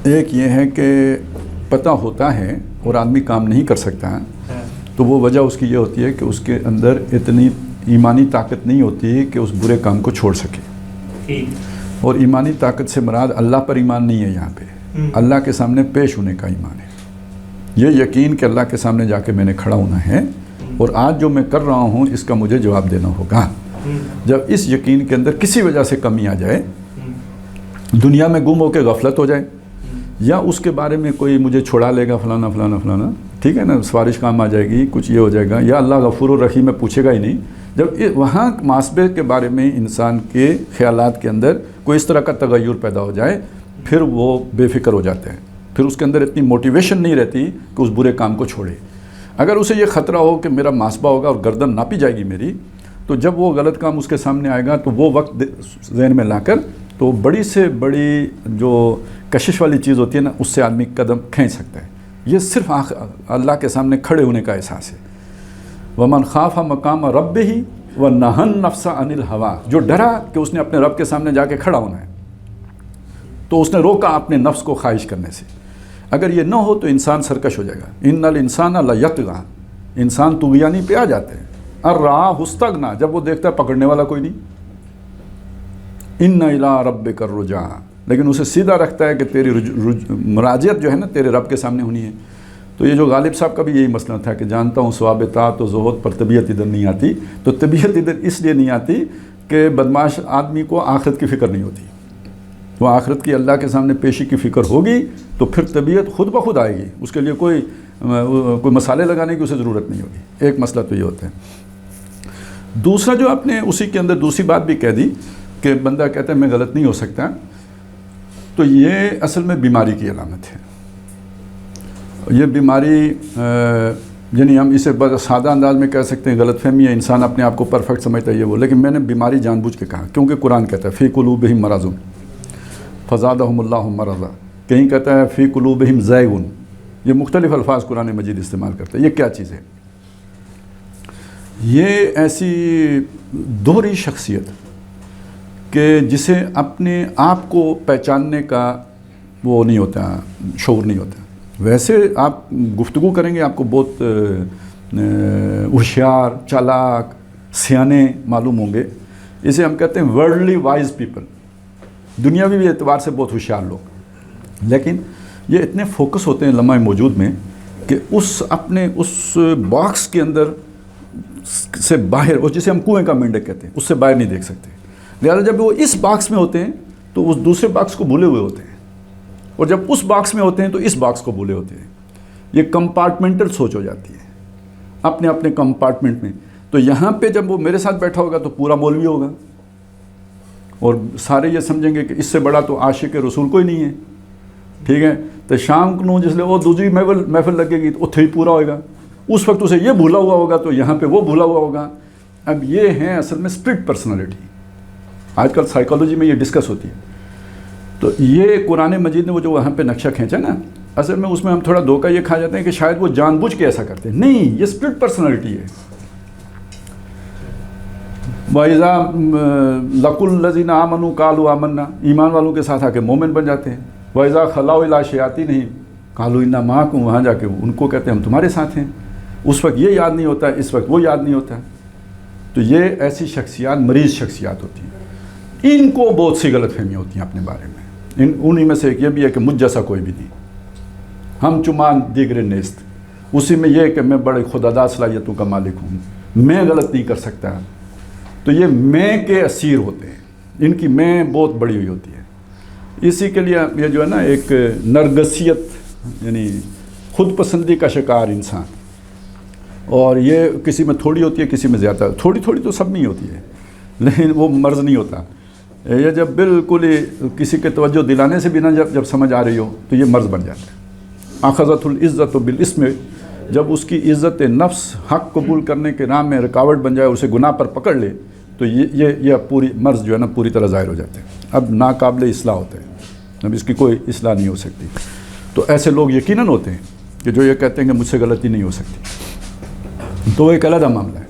ایک یہ ہے کہ پتہ ہوتا ہے اور آدمی کام نہیں کر سکتا ہے، تو وہ وجہ اس کی یہ ہوتی ہے کہ اس کے اندر اتنی ایمانی طاقت نہیں ہوتی کہ اس برے کام کو چھوڑ سکے۔ اور ایمانی طاقت سے مراد اللہ پر ایمان نہیں ہے، یہاں پہ اللہ کے سامنے پیش ہونے کا ایمان ہے، یہ یقین کہ اللہ کے سامنے جا کے میں نے کھڑا ہونا ہے اور آج جو میں کر رہا ہوں اس کا مجھے جواب دینا ہوگا۔ جب اس یقین کے اندر کسی وجہ سے کمی آ جائے، دنیا میں گم ہو کے غفلت ہو جائے، یا اس کے بارے میں کوئی مجھے چھڑا لے گا فلانا فلانا فلانا، ٹھیک ہے نا، سفارش کام آ جائے گی، کچھ یہ ہو جائے گا، یا اللہ غفور الرحیم میں پوچھے گا ہی نہیں، جب وہاں محاسبے کے بارے میں انسان کے خیالات کے اندر کوئی اس طرح کا تغیر پیدا ہو جائے، پھر وہ بے فکر ہو جاتے ہیں، پھر اس کے اندر اتنی موٹیویشن نہیں رہتی کہ اس برے کام کو چھوڑے۔ اگر اسے یہ خطرہ ہو کہ میرا محاسبہ ہوگا اور گردن ناپی جائے گی میری، تو جب وہ غلط کام اس کے سامنے آئے گا تو وہ وقت ذہن میں لا کر تو بڑی سے بڑی جو کشش والی چیز ہوتی ہے نا، اس سے آدمی قدم کھینچ سکتا ہے۔ یہ صرف اللہ کے سامنے کھڑے ہونے کا احساس ہے۔ وَمَنْ خَافَ مَقَامَ رَبِّهِ وَنَهَى النَّفْسَ عَنِ الْهَوَىٰ، جو ڈرا کہ اس نے اپنے رب کے سامنے جا کے کھڑا ہونا ہے تو اس نے روکا اپنے نفس کو خواہش کرنے سے۔ اگر یہ نہ ہو تو انسان سرکش ہو جائے گا۔ إِنَّ الْإِنسَانَ لَيَطْغَىٰ، انسان طغیانی پہ آ جاتے ہیں۔ الرَّآهُ اسْتَغْنَىٰ، جب وہ دیکھتا ہے پکڑنے والا کوئی نہیں۔ إِنَّ إِلَىٰ رَبِّكَ الرُّجْعَىٰ، لیکن اسے سیدھا رکھتا ہے کہ تیری مراجعت جو ہے نا تیرے رب کے سامنے ہونی ہے۔ تو یہ جو غالب صاحب کا بھی یہی مسئلہ تھا کہ جانتا ہوں ثواب طاعت و زہد پر طبیعت ادھر نہیں آتی، تو طبیعت ادھر اس لیے نہیں آتی کہ بدمعاش آدمی کو آخرت کی فکر نہیں ہوتی۔ وہ آخرت کی اللہ کے سامنے پیشی کی فکر ہوگی تو پھر طبیعت خود بخود آئے گی، اس کے لیے کوئی مسالے لگانے کی اسے ضرورت نہیں ہوگی۔ ایک مسئلہ تو یہ ہوتا ہے۔ دوسرا جو آپ نے اسی کے اندر دوسری بات بھی کہہ دی کہ بندہ کہتا ہے میں غلط نہیں ہو سکتا، تو یہ اصل میں بیماری کی علامت ہے۔ یہ بیماری یعنی ہم اسے سادہ انداز میں کہہ سکتے ہیں غلط فہمی ہے، انسان اپنے آپ کو پرفیکٹ سمجھتا ہے یہ وہ، لیکن میں نے بیماری جان بوجھ کے کہا کیونکہ قرآن کہتا ہے فی قلوبہم مرض فزادہم اللہ مرضا، کہیں کہتا ہے فی قلوبہم زیغ، یہ مختلف الفاظ قرآن مجید استعمال کرتا ہے۔ یہ کیا چیز ہے؟ یہ ایسی دوہری شخصیت کہ جسے اپنے آپ کو پہچاننے کا وہ نہیں ہوتا، شعور نہیں ہوتا۔ ویسے آپ گفتگو کریں گے آپ کو بہت ہوشیار، چالاک، سیانے معلوم ہوں گے، اسے ہم کہتے ہیں ورلڈلی وائز پیپل، دنیاوی اعتبار سے بہت ہوشیار لوگ، لیکن یہ اتنے فوکس ہوتے ہیں لمحہ موجود میں کہ اپنے اس باکس کے اندر سے باہر، اور جسے ہم کنویں کا مینڈک کہتے ہیں، اس سے باہر نہیں دیکھ سکتے۔ لہٰذا جب وہ اس باکس میں ہوتے ہیں تو اس دوسرے باکس کو بھولے ہوئے ہوتے ہیں، اور جب اس باکس میں ہوتے ہیں تو اس باکس کو بھولے ہوتے ہیں۔ یہ کمپارٹمنٹل سوچ ہو جاتی ہے اپنے اپنے کمپارٹمنٹ میں۔ تو یہاں پہ جب وہ میرے ساتھ بیٹھا ہوگا تو پورا مولوی ہوگا، اور سارے یہ سمجھیں گے کہ اس سے بڑا تو عاشق رسول کوئی نہیں ہے، ٹھیک ہے۔ تو شام کو جس لئے وہ دوسری محفل لگے گی تو اتھے ہی پورا ہوئے گا، اس وقت اسے یہ بھولا ہوا ہوگا تو یہاں پہ وہ بھولا ہوا ہوگا۔ اب یہ ہیں اصل میں اسپلٹ پرسنالٹی، آج کل سائیکالوجی میں یہ ڈسکس ہوتی ہے۔ تو یہ قرآن مجید نے وہ جو وہاں پہ نقشہ کھینچا نا، اصل میں اس میں ہم تھوڑا دھوکہ یہ کھا جاتے ہیں کہ شاید وہ جان بوجھ کے ایسا کرتے ہیں، نہیں، یہ اسپلٹ پرسنالٹی ہے۔ وَإِذَا لَقُوا الَّذِينَ آمَنُوا قَالُوا آمَنَّا، ایمان والوں کے ساتھ آ کے مومن بن جاتے ہیں۔ وَإِذَا خَلَوْا إِلَىٰ شَيَاطِينِهِمْ قَالُوا إِنَّا مَعَكُمْ، وہاں جا کے ان کو کہتے ہیں ہم تمہارے ساتھ ہیں، اس وقت یہ یاد نہیں ہوتا، اس وقت وہ یاد نہیں ہوتا۔ تو یہ ایسی شخصیات مریض شخصیات ہوتی ہیں، ان کو بہت سی غلط فہمیاں ہوتی ہیں اپنے بارے میں۔ انہی میں سے ایک یہ بھی ہے کہ مجھ جیسا کوئی بھی نہیں، ہم چمان دیگر نیست، اسی میں یہ کہ میں بڑے خودداد صلاحیتوں کا مالک ہوں، میں غلط نہیں کر سکتا۔ تو یہ میں کے اسیر ہوتے ہیں، ان کی میں بہت بڑی ہوئی ہوتی ہے۔ اسی کے لیے یہ جو ہے نا ایک نرگسیت یعنی خود پسندی کا شکار انسان، اور یہ کسی میں تھوڑی ہوتی ہے کسی میں زیادہ، تھوڑی تھوڑی تو سب میں ہی ہوتی ہے، لیکن وہ مرض نہیں ہوتا۔ یہ جب بالکل ہی کسی کے توجہ دلانے سے بھی نہ جب سمجھ آ رہی ہو تو یہ مرض بن جاتا ہے۔ اخذت العزت بالاسم، جب اس کی عزت نفس حق قبول کرنے کے راہ میں رکاوٹ بن جائے، اسے گناہ پر پکڑ لے، تو یہ پوری مرض جو ہے نا پوری طرح ظاہر ہو جاتے ہیں، اب ناقابل اصلاح ہوتے ہیں، اب اس کی کوئی اصلاح نہیں ہو سکتی۔ تو ایسے لوگ یقیناً ہوتے ہیں کہ جو یہ کہتے ہیں کہ مجھ سے غلطی نہیں ہو سکتی، تو وہ ایک علیحدہ معاملہ ہے۔